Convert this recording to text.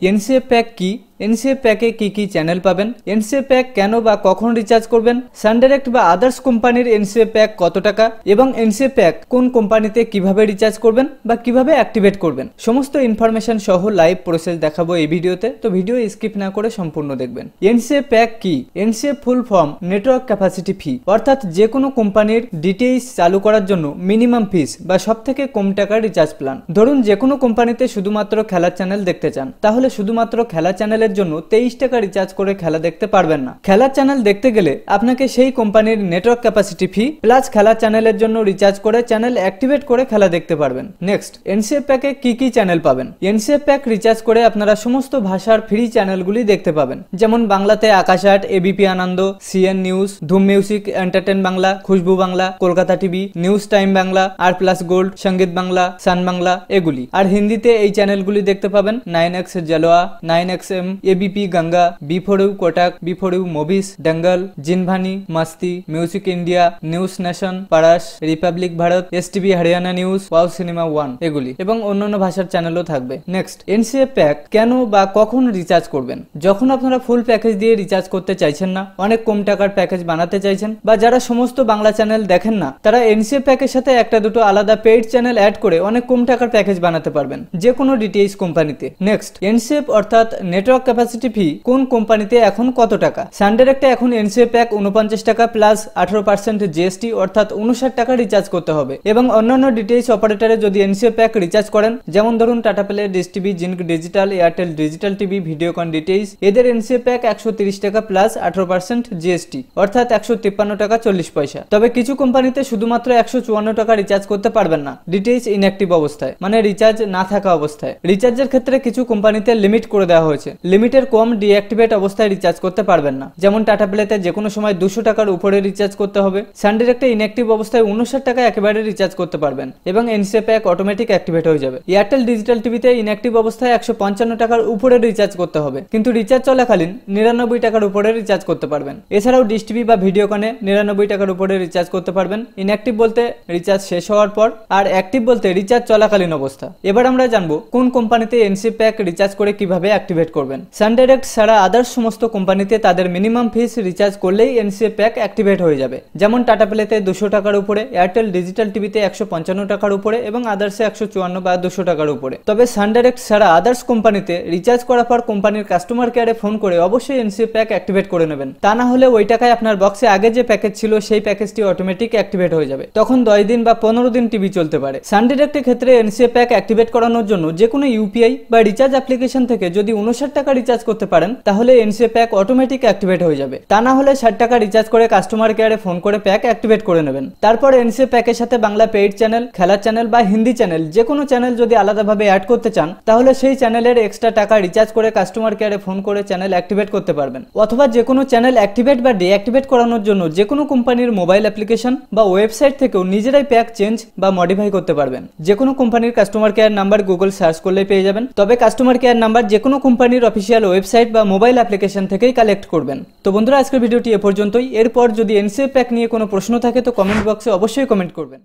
NCF pack কি, NCF প্যাকে কি কি চ্যানেল পাবেন, এনসিএফ প্যাক কেন বা কখন রিচার্জ করবেন, সানডাইরেক্ট বা আদার্স কোম্পানির এনসিএফ প্যাক কত টাকা এবং এনসিএফ প্যাক কোন কোম্পানিতে কিভাবে রিচার্জ করবেন বা কিভাবে অ্যাক্টিভেট করবেন, সমস্ত ইনফরমেশন সহ লাইভ প্রসেস দেখাবো এই ভিডিওতে। তো ভিডিও স্কিপ না করে সম্পূর্ণ দেখবেন। এনসিএফ প্যাক কি? NCF full form network capacity fee, অর্থাৎ যে কোনো কোম্পানির ডিটিএইচ চালু করার জন্য মিনিমাম ফিস বা সব থেকে কম টাকার রিচার্জ প্ল্যান। ধরুন যে কোনো কোম্পানিতে শুধুমাত্র খেলার চ্যানেল দেখতে চান, তাহলে শুধুমাত্র খেলা চ্যানেলের জন্য 23 টাকা রিচার্জ করে খেলা দেখতে পারবেন না। খেলার চ্যানেল দেখতে গেলে আপনাকে সেই কোম্পানির নেটওয়ার্ক ক্যাপাসিটি ফি প্লাস খেলার চ্যানেলের জন্য রিচার্জ করে চ্যানেল অ্যাক্টিভেট করে খেলা দেখতে পারবেন। নেক্সট, এনসিএফ প্যাকে কি কি চ্যানেল পাবেন? এনসিএফ প্যাক রিচার্জ করে আপনারা সমস্ত ভাষার ফ্রি চ্যানেলগুলি দেখতে পাবেন, যেমন বাংলাতে Aakash Aath, ABP Ananda, CN News, Dhoom Music, Entertain Bangla, Khushboo Bangla, Kolkata TV, News Time Bangla, R Plus Gold, Sangeet Bangla, সান বাংলা এগুলি। আর হিন্দিতে এই চ্যানেলগুলি দেখতে পাবেন 9X Jalwa, 9XM, ABP Ganga, বি4ইউ কোটাক, বি4ইউ Movies, Dangal, Jinvani, Masti, Music India, News Nation, Paras, Republic Bharat, STV Haryana News, Wow Cinema 1 এগুলি, এবং অন্যান্য ভাষার চ্যানেলও থাকবে। নেক্সট, এনসিএফ প্যাক কেন বা কখন রিচার্জ করবেন? যখন আপনারা ফুল প্যাকেজ দিয়ে রিচার্জ করতে চাইছেন না, অনেক কম টাকার প্যাকেজ বানাতে চাইছেন, বা যারা সমস্ত বাংলা চ্যানেল দেখেন না, তারা এনসিএফ প্যাকের সাথে একটা দুটো আলাদা পেইড চ্যানেল অ্যাড করে অনেক কম টাকার প্যাকেজ বানাতে পারবেন যে কোনো ডিটিএইচ কোম্পানিতে। নেক্সট, এনসিএফ অর্থাৎ নেটওয়ার্ক ক্যাপাসিটি ফি কোন কোম্পানিতে এখন কত টাকা? সানডাইরেক্টে এখন এনসিএফ প্যাক 49 টাকা প্লাস 18% জিএসটি অর্থাৎ 59 টাকা রিচার্জ করতে হবে, এবং অন্যান্য ডিটিএইচ অপারেটরে যদি এনসিএফ প্যাক রিচার্জ করেন, যেমন ধরুন tata play, dish TV, zinc digital, Airtel digital TV, Videocon DTH, এদের এনসিএফ প্যাক 130 টাকা প্লাস 18% জিএসটি অর্থাৎ 153 টাকা 40 পয়সা। তবে কিছু কোম্পানিতে শুধুমাত্র 154 টাকা রিচার্জ করতে পারবেন না ডিটিএইচ ইনঅ্যাক্টিভ অবস্থায়, মানে রিচার্জ না থাকা অবস্থায়। রিচার্জের ক্ষেত্রে কিছু কোম্পানিতে লিমিট করে দেওয়া হয়েছে, লিমিটের কম ডিঅ্যাক্টিভেট অবস্থায় রিচার্জ করতে পারবেন না। যেমন টাটা প্লেতে যে কোনো সময় 200 টাকার উপরে রিচার্জ করতে হবে, সানডাইরেক্টে ইনঅ্যাক্টিভ অবস্থায় 59 টাকা একেবারে রিচার্জ করতে পারবেন এবং এনসিএফ প্যাক অটোমেটিক অ্যাক্টিভেট হয়ে যাবে। এয়ারটেল ডিজিটাল টিভিতে ইনঅ্যাক্টিভ অবস্থায় 155 টাকার উপরে রিচার্জ করতে হবে, কিন্তু রিচার্জ চলাকালীন 99 টাকার উপরে রিচার্জ করতে পারবেন। এছাড়াও ডিশ টিভি বা ভিডিওকনে 99 টাকার উপরে রিচার্জ করতে পারবেন। ইনঅ্যাক্টিভ বলতে রিচার্জ শেষ হওয়ার পর, আর অ্যাক্টিভ বলতে রিচার্জ চলাকালীন অবস্থা। এবার আমরা জানবো কোন কোম্পানিতে এনসিএফ প্যাক রিচার্জ করে কিভাবে অ্যাক্টিভেট করবেন। সানডাইরেক্ট ছাড়া আদার্স সমস্ত কোম্পানিতে তাদের মিনিমাম ফিস রিচার্জ করলেই এনসিএফ প্যাক অ্যাক্টিভেট হয়ে যাবে। যেমন টাটা প্লেতে 200 টাকার উপরে, এয়ারটেল ডিজিটাল টিভিতে 155 টাকার উপরে এবং আদার্সে 154 বা 200 টাকার উপরে। তবে সানডাইরেক্ট ছাড়া আদার্স কোম্পানিতে রিচার্জ করার পর কোম্পানির কাস্টমার কেয়ারে ফোন করে অবশ্যই এনসিএফ প্যাক অ্যাক্টিভেট করে নেবেন। তা না হলে ওই টাকায় আপনার বক্সে আগে যে প্যাকেজ ছিল সেই প্যাকেজটি অটোমেটিক অ্যাক্টিভেট হয়ে যাবে, তখন 10 দিন বা 15 দিন টিভি চলতে পারে। সানডাইরেক্টের ক্ষেত্রে এনসিএফ প্যাক অ্যাক্টিভেট করানোর জন্য যে কোনো ইউপিআই বা রিচার্জ অ্যাপ্লিকেশন থেকে যদি 59 টাকা রিচার্জ করতে পারেন, তাহলে এনসিএফ প্যাক অটোমেটিক অ্যাক্টিভেট হয়ে যাবে। তা না হলে 60 টাকা রিচার্জ করে কাস্টমার কেয়ারে ফোন করে প্যাক অ্যাক্টিভেট করে নেবেন। তারপর এনসিএফ প্যাকের সাথে বাংলা পেইড চ্যানেল, খেলার চ্যানেল বা হিন্দি চ্যানেল যে কোনো চ্যানেল যদি আলাদাভাবে অ্যাড করতে চান, তাহলে সেই চ্যানেলের এক্সট্রা টাকা রিচার্জ করে কাস্টমার কেয়ারে ফোন করে চ্যানেল অ্যাক্টিভেট করতে পারবেন। অথবা যে কোনো চ্যানেল অ্যাক্টিভেট বা ডিঅ্যাক্টিভেট করানোর জন্য যে কোনো কোম্পানির মোবাইল অ্যাপ্লিকেশন বা ওয়েবসাইট থেকেও নিজেরাই প্যাক চেঞ্জ বা মডিফাই করতে পারবেন। যে কোনো কোম্পানির customer care number Google search করলেই পেয়ে যাবেন। তবে কাস্টমার কেয়ার নাম্বার যে কোনো কোম্পানির অফিসিয়াল ওয়েবসাইট বা মোবাইল অ্যাপ্লিকেশন থেকেই কালেক্ট করবেন। তো বন্ধুরা, আজকের ভিডিওটি এ পর্যন্তই। এরপর যদি এনসিএফ প্যাক নিয়ে কোনো প্রশ্ন থাকে তো কমেন্ট বক্সে অবশ্যই কমেন্ট করবেন।